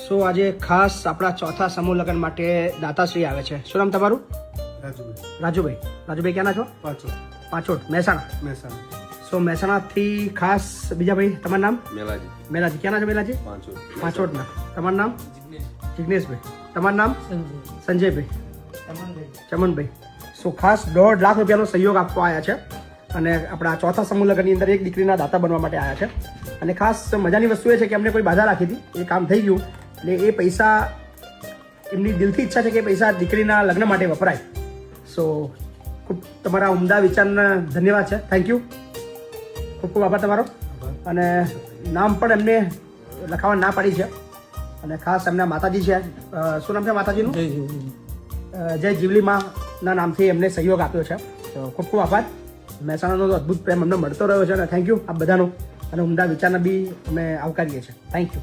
સો આજે ખાસ આપણા ચોથા સમૂહ લગ્ન માટે દાતાશ્રી આવે છે. શું નામ તમારું? રાજુભાઈ. રાજુભાઈ ક્યાંના છો? પાંચોટ મહેસાણા. સો મહેસાણાથી ખાસ બીજા ભાઈ તમારું નામ? મેલાજી. ક્યાંના છો મેલાજી? પાંચોટના. તમારું નામ? જિગ્નેશભાઈ. તમારું નામ? સંજયભાઈ. ચમનભાઈ. સો ખાસ 1.5 લાખ રૂપિયાનો સહયોગ આપવા આવ્યા છે અને આપણા ચોથા સમૂહ લગ્નની અંદર એક દીકરીના દાતા બનવા માટે આવ્યા છે. અને ખાસ મજાની વસ્તુ એ છે કે અમને કોઈ બાધા રાખી હતી, એ કામ થઈ ગયું એટલે એ પૈસા એમની દિલથી ઈચ્છા છે કે પૈસા દીકરીના લગ્ન માટે વપરાય. સો ખૂબ તમારા ઉમદા વિચારના ધન્યવાદ છે. Thank you. ખૂબ ખૂબ આભાર તમારો. અને નામ પણ એમને લખાવવા ના પાડી છે અને ખાસ એમના માતાજી છે. શું નામ છે માતાજીનું? જય જીવલીમાના નામથી એમને સહયોગ આપ્યો છે. તો ખૂબ ખૂબ આભાર. મહેસાણાનો તો અદ્ભુત પ્રેમ અમને મળતો રહ્યો છે અને થેન્ક યુ આ બધાનો. અને ઉમદા વિચારના બી અમે આવકારીએ છીએ. Thank you.